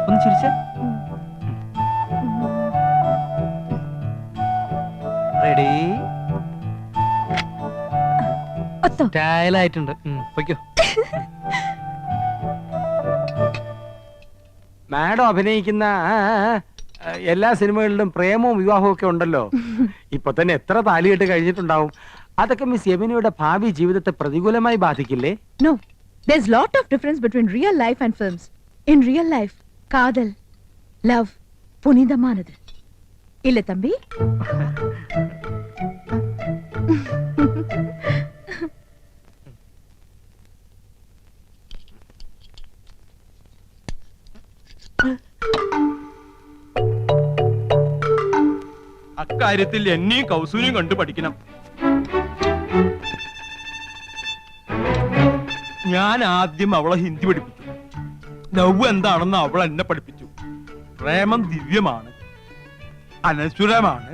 ഒന്ന് ചിരിച്ച റെഡി സ്റ്റൈലായിട്ടുണ്ട്. പൊയ്ക്കോ. മാഡം അഭിനയിക്കുന്ന എല്ലാ സിനിമകളിലും പ്രേമവും വിവാഹവും ഒക്കെ ഉണ്ടല്ലോ. ഇപ്പൊ തന്നെ എത്ര താലികെട്ട് കഴിഞ്ഞിട്ടുണ്ടാവും. അതൊക്കെ മിസ് യമുനയുടെ ഭാവി ജീവിതത്തെ പ്രതികൂലമായി ബാധിക്കില്ലേ? No, there's lot of difference between real life and films. In real life, കാതൽ, love, പുനിതമാനത്. ഇല്ല തമ്പി? അക്കാര്യത്തിൽ എന്നെയും കൗസൂരിയും കണ്ടു പഠിക്കണം. ഞാൻ ആദ്യം അവളെ ഹിന്ദി പഠിപ്പിച്ചു. ലവ് എന്താണെന്ന് അവൾ എന്നെ പഠിപ്പിച്ചു. പ്രേമം ദിവ്യമാണ്, അനശ്വരമാണ്.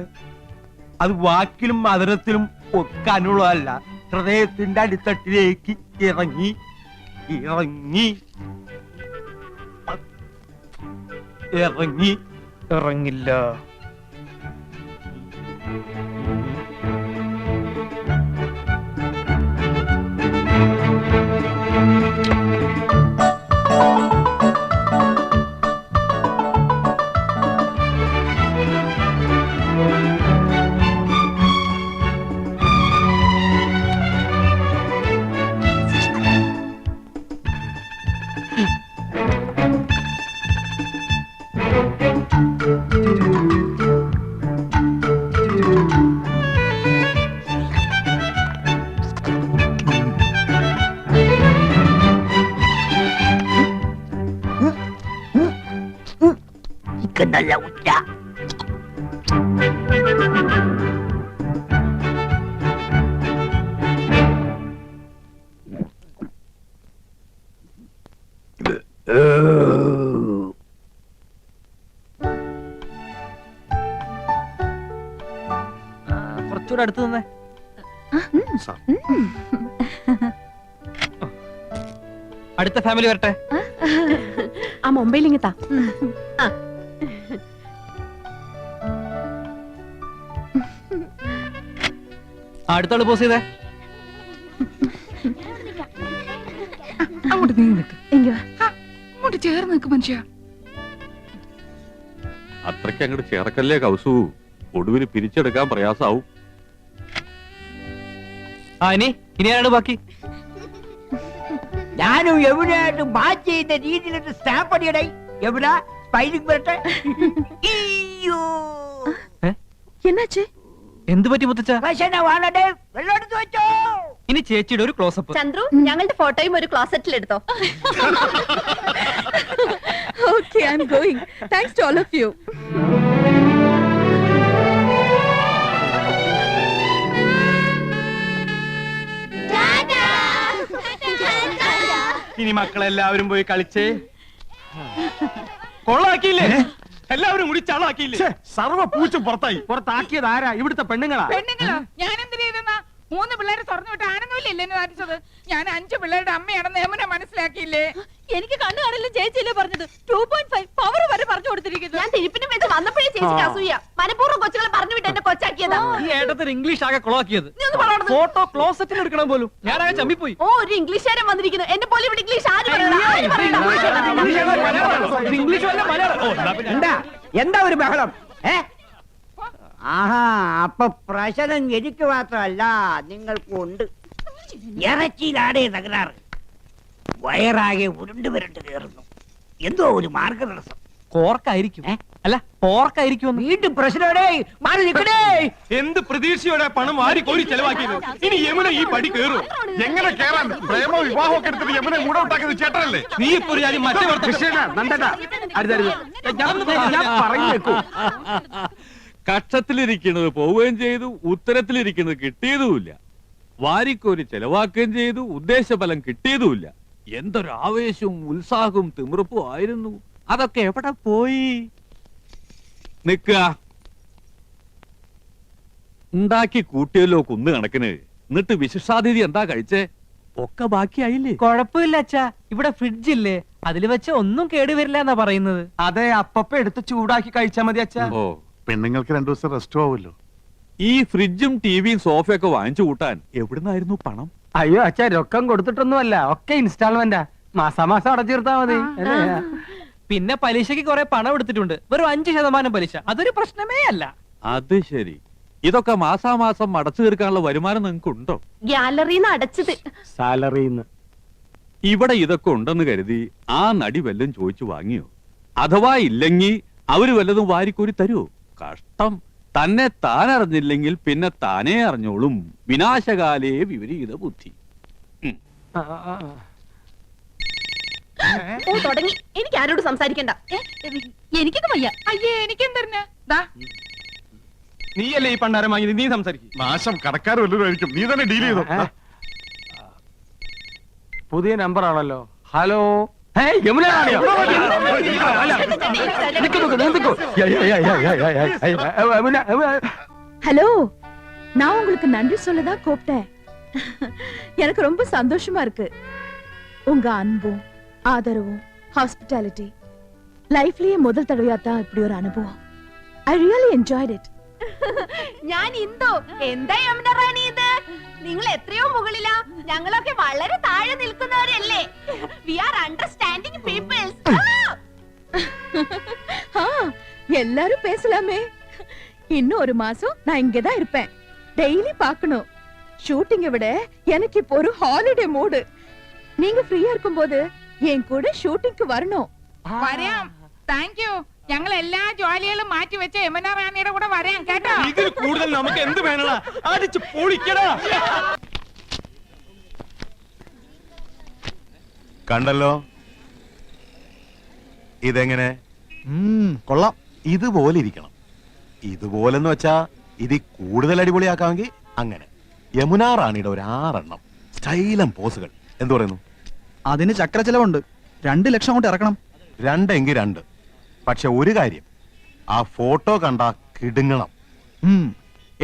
അത് വാക്കിലും മധുരത്തിലും ഒക്കെ അനുള്ളതല്ല, ഹൃദയത്തിന്റെ അടിത്തട്ടിലേക്ക് ഇറങ്ങി ഇറങ്ങി ഇറങ്ങി ഇറങ്ങില്ല. നല്ല ഉച്ച കുറച്ചുകൂടെ അടുത്ത് തന്നെ. അടുത്ത ഫാമിലി വരട്ടെ. ആ മൊബൈൽ ഇങ്ങത്താ. അടുത്താള് പോസ് ചെയ്തേ. അങ്ങോട്ട് നീങ്ങി നിൽക്ക്. അങ്ങോട്ട് ചേർന്ന് നിൽക്ക് മനുഷ്യ. അത്രയ്ക്ക് അങ്ങോട്ട് ചേർക്കല്ലേ കൗസു, ഒടുവിന് പിരിച്ചെടുക്കാൻ പ്രയാസാവും. ഇനി ആരാണ് ബാക്കി? ഞാനും എവിടെയായിട്ടും മാച്ച് ചെയ്യുന്ന രീതിയിലൊരു സ്റ്റാമ്പ് അടിയടേ. എവിടെ സ്പൈലിംഗ് വരട്ടെ. എന്നാച്ചേ? എന്ത് പറ്റി മുത്തച്ഛ? വെള്ളമെടുത്ത് വെച്ചോ. ഇനി ചേച്ചിയുടെ ഒരു ക്ലോസപ്പ്. ചന്ദ്രു, ഞങ്ങളുടെ ഫോട്ടോയും ഒരു ക്ലോസറ്റിൽ എടുത്തോ. Okay, I'm going. Thanks to all of you. ഇനി മക്കളെല്ലാവരും പോയി കളിച്ചേ. കൊള്ളാക്കിയില്ലേ? എല്ലാവരും കൂടി ചളാക്കിയില്ലേ? സർവ്വ പൂച്ചും പുറത്തായി. പുറത്താക്കിയത് ആരാ? ഇവിടുത്തെ പെണ്ണുങ്ങളാ. പെണ്ണുങ്ങളോ? ഞാൻ എന്തിനു ചെയ്തെന്നാ? 3 പിള്ളേരെ തുറന്നു വിട്ട് ആനന്ദമില്ലേ എന്നെ കാണിച്ചത്? ഞാൻ 5 പിള്ളേരുടെ അമ്മയാണെന്ന് യമുന മനസ്സിലാക്കിയില്ലേ? എനിക്ക് കണ്ണു കാണില്ല ചേച്ചിയല്ലേ പറഞ്ഞത്. 2.5 പവർ വരെ പറഞ്ഞു കൊടുത്തിരിക്കുന്നു. ഞാൻ തിരുപ്പിനും വെച്ച് വന്നപ്പോഴേ ചേച്ചിക്ക് അസൂയ. മനഃപൂർവ്വം കൊച്ചുകളെ പറഞ്ഞു വിട്ട് എന്നെ കൊച്ചാക്കിയതാ. ഈ ഏട്ടത്തിന് ഇംഗ്ലീഷ് ആകെ കൊളാക്കിയത്. ഫോട്ടോ ക്ലോസറ്റിൽ എടുക്കണം പോലും. ഞാനാകെ ചമ്മിപ്പോയി. ഓ, ഒരു ഇംഗ്ലീഷുകാരൻ വന്നിരിക്കുന്നു. എന്നെ പോലെ ഇവിടെ ഇംഗ്ലീഷ് ആര് പറയുന്നത്? ഇംഗ്ലീഷ് വല്ല മലയാളം. എന്താ ഒരു ബഹളം? ആഹാ, അപ്പൊ പ്രശ്നം എനിക്ക് മാത്രമല്ല, നിങ്ങൾക്കുണ്ട്. ഇറച്ചിയിലാടേ തകരാറ്. വയറാകെ ഉരുണ്ട് വരണ്ട് കയറുന്നു. എന്തോ ഒരു മാർഗതടസ്സം. കോർക്കായിരിക്കും. അല്ല, പോർക്കായിരിക്കും. വീണ്ടും പ്രശ്നമേ. മാറി നിൽക്കണേ. എന്ത് പ്രതീക്ഷയോടെ പണം വാരി കോരി ചെലവാക്കിയത്? ഇനി യമുന ഈ പടി കയറും. എങ്ങനെ കേറാൻ? പ്രേമോ വിവാഹവും ഒക്കെ എടുത്തിട്ട് യമുനെ മൂടൗട്ടാക്കുന്നത് ചേട്ടനല്ലേ? നീ ഇപ്പൊ ഒരു കാര്യം മറ്റേ കക്ഷത്തിലിരിക്കുന്നത് പോവുകയും ചെയ്തു, ഉത്തരത്തിലിരിക്കുന്നത് കിട്ടിയതുമില്ല. വാരിക്കോരി ചെലവാക്കുകയും ചെയ്തു, ഉദ്ദേശഫലം കിട്ടിയതുമില്ല. എന്തൊരു ആവേശവും ഉത്സാഹവും തിമിർപ്പും ആയിരുന്നു. അതൊക്കെ എവിടെ പോയി? നിക്കുക. ഉണ്ടാക്കി കൂട്ടിയല്ലോ കുന്നു കണക്കിന്. എന്നിട്ട് വിശിഷ്ടാതിഥി എന്താ കഴിച്ചേ? ഒക്കെ ബാക്കിയായില്ലേ? കൊഴപ്പില്ല അച്ഛാ, ഇവിടെ ഫ്രിഡ്ജ് ഇല്ലേ, അതിൽ വെച്ച ഒന്നും കേടുവരില്ല എന്നാ പറയുന്നത്. അതെ, അപ്പപ്പ എടുത്ത് ചൂടാക്കി കഴിച്ചാ മതി അച്ഛാ. ഓ, പെണ്ണുങ്ങൾക്ക് 2 ദിവസം റെസ്റ്റ് ആവുമല്ലോ. ഈ ഫ്രിഡ്ജും ടിവിയും സോഫയൊക്കെ വാങ്ങിച്ചു കൂട്ടാൻ എവിടുന്നായിരുന്നു പണം? അയ്യോ അച്ഛാ, രൊക്കം കൊടുത്തിട്ടൊന്നുമല്ല, ഒക്കെ ഇൻസ്റ്റാൾമെന്റാ. മാസാമാസം അടച്ചിരുത്താ മതി. അല്ലേ? പിന്നെ പലിശക്ക് കുറെ പണം എടുത്തിട്ടുണ്ട്, വെറും 5% പലിശ. അതൊരു പ്രശ്നമേ അല്ല. അത് ശരി. ഇതൊക്കെ മാസാമാസം അടച്ചു തീർക്കാനുള്ള വരുമാനം നിങ്ങൾക്ക് ഉണ്ടോ? ഗ്യാലറിന്ന് അടച്ചത്. സാലറിന്ന്. ഇവിടെ ഇതൊക്കെ ഉണ്ടെന്ന് കരുതി ആ നടി വല്ലതും ചോദിച്ചു വാങ്ങിയോ? അഥവാ ഇല്ലെങ്കിൽ അവര് വല്ലതും വാരിക്കോരി തരുമോ? കഷ്ടം. തന്നെ താൻ അറിഞ്ഞില്ലെങ്കിൽ പിന്നെ താനേ അറിഞ്ഞോളും. വിനാശകാലേ വിപരീത ബുദ്ധി. ആ, ആ, ആ. ഓ തുടങ്ങി. എനിക്ക് ആരോട് സംസാരിക്കണ്ട. എനിക്കൊന്നും വയ്യ. അയ്യേ എനിക്കെന്തരുന്ന് ദാ നീയല്ലേ ഈ പണ്ടാരം വാങ്ങിയത്, നീ സംസാരിക്കും. നാശം കടക്കാർ വല്ലതും ആയിരിക്കും. നീ തന്നെ ഡീൽ ചെയ്തോ. ഏ? പുതിയ നമ്പർ ആണല്ലോ. ഹലോ. യമുന റാണിയോ? അല്ല, നിക്ക് നിക്ക്, നിക്ക്. യമുന, യമുന. ஹலோ, நான் உங்களுக்கு நன்றி சொல்லதான் கூப்பிட்டேன். எனக்கு ரொம்ப சந்தோஷமா இருக்கு. உங்க அன்பும் ஆதரவும் ஹாஸ்பிட்டாலிட்டி லைஃப்லயே முதல் தடவையா தான் இப்படி ஒரு அனுபவம். I really enjoyed it. ഞാൻ ഇന്ദു. എന്താ യമുന റാണി ഇത്? നിങ്ങൾ എത്രയോ മുകളിലാ, ഞങ്ങളൊക്കെ വളരെ താഴെ നിൽക്കുന്നവരല്ലേ. We are understanding peoples. எல்லாரும் பேசலாமே. இன்னும் ஒரு மாசம் நான் இங்கதான் இருப்பேன். டெய்லி பார்க்கணும். ஷூட்டிங்கை விட எனக்கு இப்போ ஒரு ஹாலிடே மூடு. நீங்க ஃப்ரீயா இருக்கும்போது என் கூட ஷூட்டிங்க்கு வரணும். വരാം. Thank you. ഞങ്ങൾ എല്ലാ ജോലികളും മാറ്റി വെച്ച് യമുന റാണിയുടെ കൂടെ വരാം കേട്ടോ. ഇതിൽ കൂടുതൽ നമുക്ക് എന്ത് വേണടാ? അടിച്ച് പൊളിക്കടാ. കണ്ടല്ലോ, ഇതെങ്ങനെ? കൊള്ളാം. ഇതുപോലെ ഇരിക്കണം. ഇതുപോലെന്ന് വെച്ചാ ഇത് കൂടുതൽ അടിപൊളിയാക്കാമെങ്കിൽ അങ്ങനെ. യമുന റാണിയുടെ ഒരു 6 എണ്ണം സ്റ്റൈലം പോസുകൾ. എന്തു പറയുന്നു? അതിന് ചക്ര ചെലവുണ്ട്. 2 ലക്ഷം കൊണ്ട് ഇറക്കണം. 2 എങ്കിൽ 2. പക്ഷെ ഒരു കാര്യം, ആ ഫോട്ടോ കണ്ടാ കിടുങ്ങണം.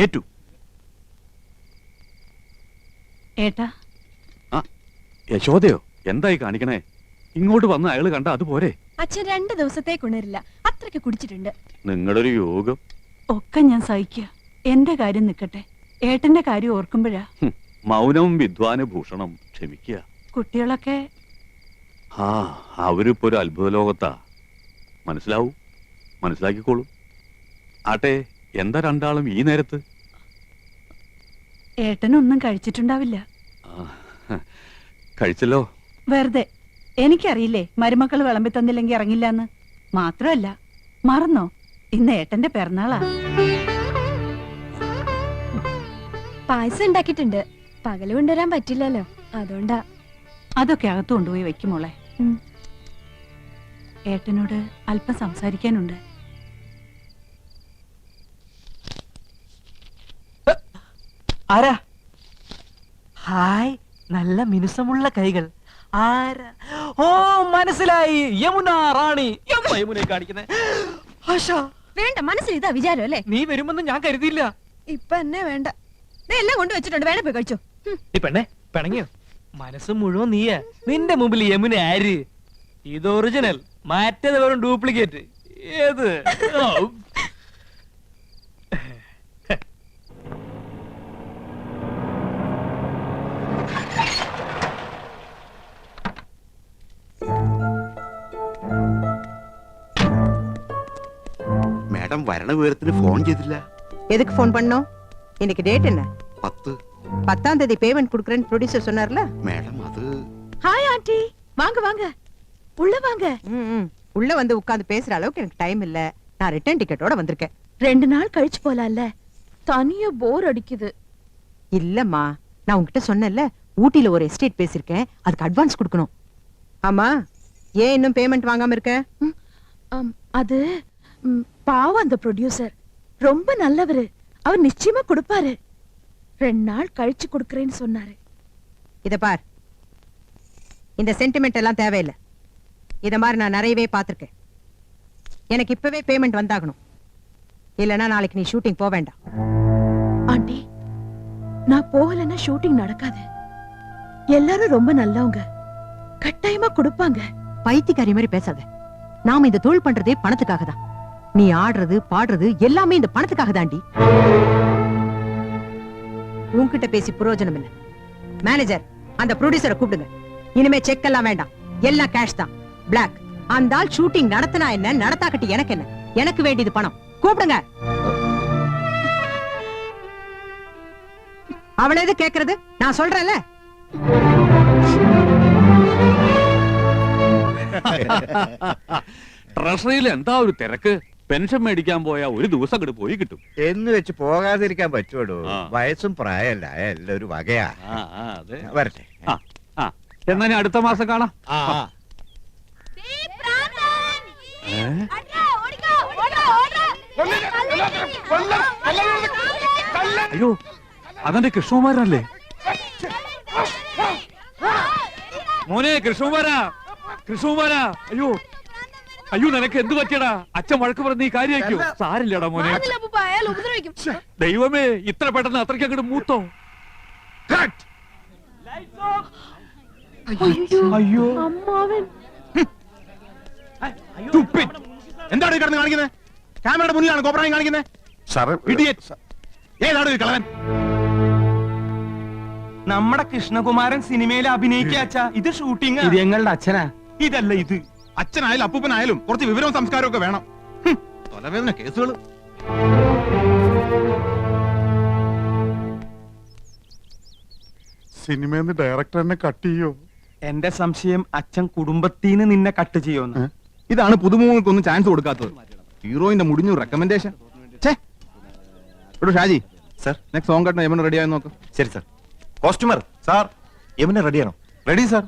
ഏറ്റു. ഏട്ടാ, യശോദയോ? എന്തായി കാണിക്കണേ? ഇങ്ങോട്ട് വന്ന് അയാള് കണ്ട അതുപോരെ? അച്ഛൻ 2 ദിവസത്തേക്ക് ഉണരില്ല. അത്രയ്ക്ക് കുടിച്ചിട്ടുണ്ട്. നിങ്ങളുടെ ഒരു യോഗം. ഒക്കെ ഞാൻ സഹിക്കുക. എന്റെ കാര്യം നിക്കട്ടെ, ഏട്ടന്റെ കാര്യം ഓർക്കുമ്പോഴാ. മൗനവും വിദ്വാന് ഭൂഷണം. ക്ഷമിക്കുക. കുട്ടികളൊക്കെ ആ, അവരിപ്പോ ഒരു അത്ഭുത ലോകത്താ. മനസ്സിലാക്കിക്കോളൂ. ആട്ടെ, എന്താ രണ്ടാളും ഈ നേരത്ത്? ഏട്ടനൊന്നും കഴിച്ചിട്ടുണ്ടാവില്ല. കഴിച്ചല്ലോ. വെറുതെ. എനിക്കറിയില്ലേ മരുമക്കൾ വിളമ്പി തന്നില്ലെങ്കിൽ ഇറങ്ങില്ലെന്ന്. മാത്രമല്ല, മറന്നോ, ഇന്ന് ഏട്ടന്റെ പിറന്നാളാ. പായസം ഉണ്ടാക്കിയിട്ടുണ്ട്. പകല് കൊണ്ടുവരാൻ പറ്റില്ലല്ലോ, അതുകൊണ്ടാ. അതൊക്കെ അകത്ത് കൊണ്ടുപോയി വെക്കുമോളെ. ഏട്ടനോട് അല്പം സംസാരിക്കാനുണ്ട്. ആരാ? ഹായ്, നല്ല മിനുസമുള്ള കൈകൾ. ആരാ? ഓ, മനസ്സിലായി, യമുന റാണി. എന്താ യമുനെ കാണിക്കുന്നേ? ആശാ, വേണ്ട, മനസ്സിൽ ഇതാ വിചാരം അല്ലേ? നീ വരുമെന്ന് ഞാൻ കരുതിയില്ല. ഇപ്പൊ എന്നെ വേണ്ട. എല്ലാം കൊണ്ട് വെച്ചിട്ടുണ്ട്, വേണേ പോയി കഴിച്ചോ. ഈ പെണ്ണെ പിണങ്ങിയോ? മനസ്സ് മുഴുവൻ നീയാ. നിന്റെ മുമ്പിൽ യമുന ആര്? ഇത് ഒറിജിനൽ, മറ്റേത് വെറും ഡ്യൂപ്ലിക്കേറ്റ്. ഏത്? ഓ. മേഡം വരണ വിവരത്തിന് ഫോൺ ചെയ്തില്ല. எதுக்கு ஃபோன் பண்ணோம்? இன்னைக்கு டேட் என்ன? 10. 10ஆம் தேதி பேமெண்ட் கொடுக்கறேன்னு ப்ரொடியூசர் சொன்னார்ல. மேடம் அது ஹாய் ஆண்டி, வாங்க வாங்க, உள்ள வாங்க. உள்ள வந்து உட்கார்ந்து பேசுற அளவுக்கு எனக்கு டைம் இல்ல. நான் ரிட்டர்ன் டிக்கெட்டோட வந்திருக்கேன். 2 நாள் கழிச்சு போலாம்ல. தனியா போர் அடிக்குது. இல்லம்மா, நான் உன்கிட்ட சொன்னேன்ல, ஊட்டில ஒரு எஸ்டேட் பேசிருக்கேன், அதுக்கு அட்வான்ஸ் கொடுக்கணும். ஆமா, ஏன் இன்னும் பேமெண்ட் வாங்காம இருக்க? அது பாவம் அந்த ப்ரொடியூசர் ரொம்ப நல்லவரு. அவர் நிச்சயமா கொடுப்பாரு. 2 நாள் கழிச்சு கொடுக்கறேன்னு சொன்னாரு. இத பார், இந்த சென்டிமெண்ட் எல்லாம் தேவையில்லை. இத மாதிரி நான் நிறையவே பார்த்திருக்கேன். எனக்கு இப்பவே பேமெண்ட் வந்தாகணும், இல்லனா நாளைக்கு நீ ஷூட்டிங் போக வேண்டாம். ஆண்டி, நான் போகலன்னா ஷூட்டிங் நடக்காது. எல்லாரும் ரொம்ப நல்லவங்க, கட்டாயமா கொடுப்பாங்க. பைத்தியக்காரி மாதிரி பேசாத. நாம இந்த தொழில் பண்றதே பணத்துக்காக தான். நீ ஆடுறது பாடுறது எல்லாமே இந்த பணத்துக்காக தாண்டி. உன்கிட்ட பேசி பிரயோஜனம் இல்ல. மேனேஜர், அந்த ப்ரொடியூசரை கூப்பிடுங்க. இனிமே செக் எல்லாம் வேண்டாம், எல்லாம் கேஷ் தான். பிளாக். அந்த ஆள் ஷூட்டிங் நடத்தினா என்ன, நடத்தாக்கட்டி எனக்கு என்ன? எனக்கு வேண்டியது பணம். கூப்பிடுங்க. அவள எது கேக்குறது? நான் சொல்றேன்ல. ട്രഷറിയിൽ എന്താ ഒരു തിരക്ക്. പെൻഷൻ മേടിക്കാൻ പോയാ ഒരു ദിവസം അങ്ങോട്ട് പോയി കിട്ടും. എന്ന് വെച്ച് പോകാതിരിക്കാൻ പറ്റുമോ? ആ. വയസ്സും പ്രായമല്ല, എല്ലാം ഒരു വകയാ. അതെ. വരട്ടെ. എന്നാ ഞാൻ അടുത്ത മാസം കാണാം. അയ്യോ, അതെന്റെ കൃഷ്ണകുമാരനല്ലേ? മോനെ കൃഷ്ണകുമാരാ, കൃഷ്ണകുമാരാ. അയ്യോ അയ്യോ, നിനക്ക് എന്ത് പറ്റിയടാ? അച്ഛൻ വഴക്ക് പറഞ്ഞ ഈ കാര്യമാക്കോ? സാരില്ലടാ മോനെ. ദൈവമേ, ഇത്ര പെട്ടെന്ന് അത്രയ്ക്ക് അങ്ങോട്ട് മൂത്തോ? അയ്യോ, അമ്മാവൻ. എന്താണ് കിടന്ന് കാണിക്കുന്നത്? ക്യാമറയുടെ മുന്നിലാണ് കോപ്രായം കാണിക്കുന്നത്. ഏതാണ് ഈ കളവൻ? നമ്മുടെ കൃഷ്ണകുമാരൻ സിനിമയിൽ അഭിനയിക്കാച്ച. ഇത് ഷൂട്ടിംഗ്. ഇത് ഞങ്ങളുടെ അച്ഛനാ. ഇതല്ല ഇത്. അച്ഛനായാലും അപ്പൂപ്പനായാലും കുറച്ച് വിവരവും സംസ്കാരവും ഒക്കെ വേണം. തലവേദന കേസുകൾ. സിനിമന്ന് ഡയറക്ടർ എന്നെ കട്ട് ചെയ്യോ? എന്റെ സംശയം അച്ഛൻ കുടുംബത്തിന് നിന്നെ കട്ട് ചെയ്യുമെന്ന്. ഇതാണ് പുതുമുഖങ്ങൾക്കൊന്നും ചാൻസ് കൊടുക്കാത്തത്. ഹീറോയിന്റെ മുടിഞ്ഞു recommendation. Shaji sir, next song കട്ടിന് യമൻ റെഡി ആയി നോക്ക്. ശരി സർ. കോസ്റ്റ്യൂമർ സാർ, യമുന റെഡിയാണോ? Ready sir.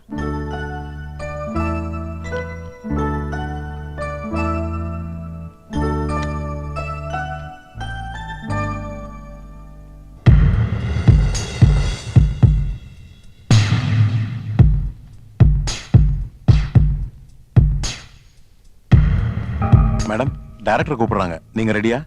மேடம், டைரக்டர் கூப்பிடுறாங்க. நீங்க ரெடியா?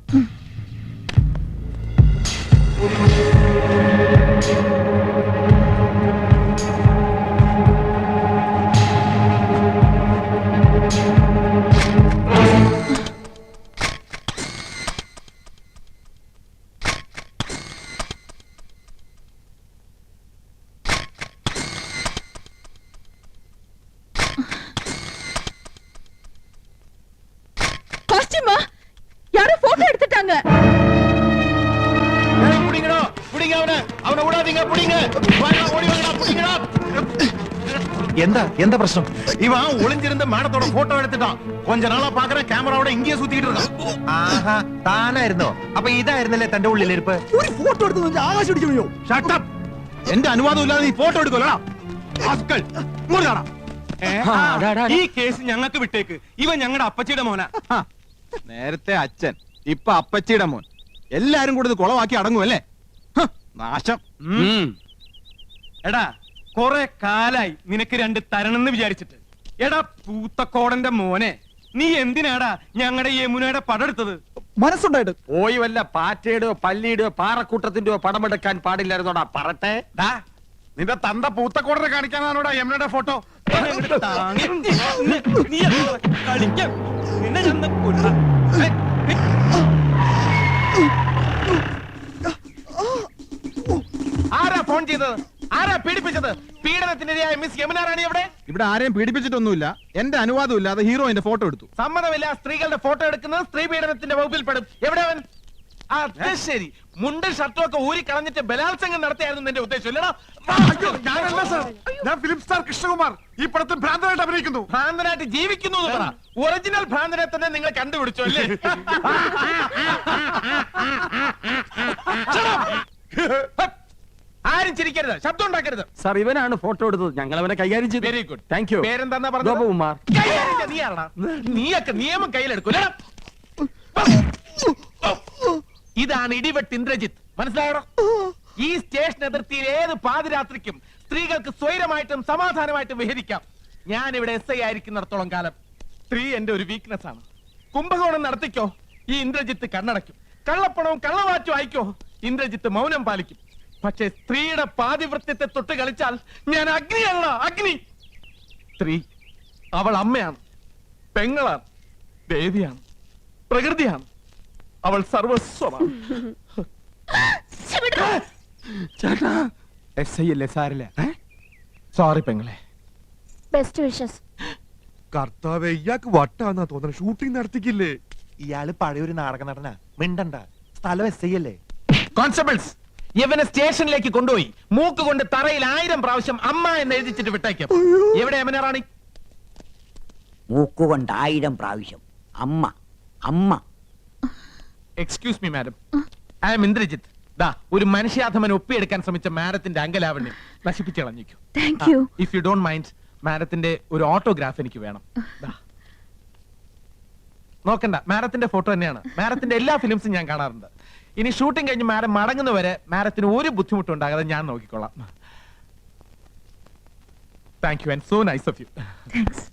காஸ்டியூமா? யாரோ போட்டோ எடுத்துட்டாங்க. எந்த பிரச்சனை? இவன் ஒளிஞ்சிருந்த மேடத்தோட போட்டோ எடுத்துட்டான். கொஞ்ச நாளா பாக்குற கேமராவோட இங்கேயே சுத்திட்டு இருக்கான். ആഹാ, താനായിരുന്നോ? അപ്പൊ ഇതായിരുന്നല്ലേ തന്റെ ഉള്ളിലിരിപ്പ്? ഒരു ഫോട്ടോ എടുത്ത് ആകാശം അടിച്ചു. Shut up! എന്റെ അനുവാദം ഇല്ലാതെ നീ ഫോട്ടോ എടുക്കല്ലോ. ഈ കേസ് ഞങ്ങൾക്ക് വിട്ടേക്ക്. ഇവൻ ഞങ്ങളുടെ അപ്പച്ചിയുടെ മോനാ. നേരത്തെ അച്ഛൻ, ഇപ്പൊ അപ്പച്ചിയുടെ മോൻ. എല്ലാരും കൂടി ഇത് കുളവാക്കി അടങ്ങുമല്ലേ? നാശം. എടാ, കൊറേ കാലായി നിനക്ക് രണ്ട് തരണെന്ന് വിചാരിച്ചിട്ട്. എടാ പൂത്തക്കോടന്റെ മോനെ, നീ എന്തിനാടാ ഞങ്ങളുടെ യമുനയുടെ പടെടുത്തത്? മനസ്സുണ്ടായിട്ട് പോയി വല്ല പാറ്റയുടെയോ പല്ലിയുടെയോ പാറക്കൂട്ടത്തിന്റെയോ പടമെടുക്കാൻ പാടില്ലായിരുന്നോടാ പറട്ടെ. നിന്റെ തന്ത പൂത്തക്കോടനെ കാണിക്കാനാണോടാ യമുനയുടെ ഫോട്ടോ? കളിക്കാം. നിന്നെ ഞാൻ കൊല്ലാം. ആരാ ഫോൺ ചെയ്തത്? ആരാ പീഡിപ്പിച്ചത്? പീഡനത്തിനിരയായ മിസ് യമുന റാണി എവിടെ? ഇവിടെ ആരെയും പീഡിപ്പിച്ചിട്ടൊന്നുമില്ല. എന്റെ അനുവാദം ഇല്ലാതെ ഹീറോയിന്റെ ഫോട്ടോ എടുത്തു. സമ്മതമില്ല. സ്ത്രീകളുടെ ഫോട്ടോ എടുക്കുന്നത് സ്ത്രീ പീഡനത്തിന്റെ വകുപ്പിൽ പെടും. എവിടെ അവൻ? അത് ശരി, മുണ്ടും ഷർട്ടും ഒക്കെ ഊരി കളഞ്ഞിട്ട് ബലാത്സംഗം നടത്തിയായിരുന്നു നിന്റെ ഉദ്ദേശം അല്ലടാ? ഞാനല്ല സർ, ഞാൻ ഫിലിം സ്റ്റാർ കൃഷ്ണകുമാർ. ഈ പടത്തിൽ ഭ്രാന്തനായിട്ട് അഭിനയിക്കുന്നു. ഭ്രാന്തനായിട്ട് ജീവിക്കുന്നു എന്ന് പറ. ഒറിജിനൽ ഭ്രാന്തനെ തന്നെ നിങ്ങൾ കണ്ടുപിടിച്ചു അല്ലേ? ആരും ചിരിക്കരുത്, ശബ്ദം ഉണ്ടാക്കരുത്. സാർ, ഇവനാണ് ഫോട്ടോ എടുത്തത്. ഞങ്ങൾ അവനെ കൈകാര്യം ചെയ്തു. Very good. Thank you. പേരെന്താ പറഞ്ഞത്? ഗോപകുമാർ. നീയാണോ? നീയൊക്കെ നിയമം കയ്യിലെടുക്കൂല. ഇതാണ് ഇടിവെട്ട് ഇന്ദ്രജിത്ത്. മനസ്സിലായോ? ഈ സ്റ്റേഷൻ അതിർത്തിയിൽ ഏത് പാതിരാത്രിക്കും സ്ത്രീകൾക്ക് സ്വൈരമായിട്ടും സമാധാനമായിട്ടും വിഹരിക്കാം. ഞാൻ ഇവിടെ SI ആയിരിക്കുന്നിടത്തോളം കാലം സ്ത്രീ എന്റെ ഒരു വീക്ക്നെസ് ആണ്. കുംഭകോണം നടത്തിക്കോ, ഈ ഇന്ദ്രജിത്ത് കണ്ണടയ്ക്കും. കള്ളപ്പണവും കള്ളവാറ്റും അയക്കോ, ഇന്ദ്രജിത്ത് മൗനം പാലിക്കും. പക്ഷേ സ്ത്രീയുടെ പാതിവൃത്യത്തെ തൊട്ട് കളിച്ചാൽ ഞാൻ അഗ്നിയല്ല, അഗ്നി. സ്ത്രീ അവൾ അമ്മയാണ്, പെങ്ങളാണ്, ദേവിയാണ്, പ്രകൃതിയാണ്. അവൾ സർവസ്വമാണ്. ചേട്ടാ എസ് ഐ അല്ലേ, സാരില്ല. സോറി പെങ്ങളെ. Best wishes. കർത്താവേ, ഇയാൾക്ക് വട്ടാന്നാ തോന്നുന്നത്. ഷൂട്ടിംഗ് നടത്തിക്കില്ലേ? ഇയാള് പഴയൊരു നാടക നടനാ. മിണ്ടണ്ട, സ്ഥലം എസ് ഐ അല്ലേ. കോൺസ്റ്റബിൾസ്, ഇവനെ സ്റ്റേഷനിലേക്ക് കൊണ്ടുപോയി മൂക്ക് കൊണ്ട് തറയിൽ 1000 പ്രാവശ്യം അമ്മ എന്ന് എഴുതിച്ചിട്ട് വിട്ടേക്കും. എവിടെ യമുന റാണി? മൂക്കുകൊണ്ട് 1000 പ്രാവശ്യം അമ്മ അമ്മ. Excuse me madam, I am Indrajith. ദാ ഒരു മനുഷ്യാധമൻ ഒപ്പിയെടുക്കാൻ ശ്രമിച്ച മാഡത്തിന്റെ അങ്കലാവണ്യം നശിപ്പിച്ചു കളഞ്ഞിരിക്കും. Thank you. If you don't mind, മാഡത്തിന്റെ ഒരു ഓട്ടോഗ്രാഫ് എനിക്ക് വേണം. ദാ. നോക്കണ്ട, മാഡത്തിന്റെ ഫോട്ടോ തന്നെയാണ്. മാഡത്തിന്റെ എല്ലാ ഫിലിംസും ഞാൻ കാണാറുണ്ട്. ഇനി ഷൂട്ടിംഗ് കഴിഞ്ഞ് മാഡം മടങ്ങുന്നവരെ മാഡത്തിന് ഒരു ബുദ്ധിമുട്ടും ഉണ്ടാകാതെ ഞാൻ നോക്കിക്കൊള്ളാം. Thank you and so nice of you. Thanks.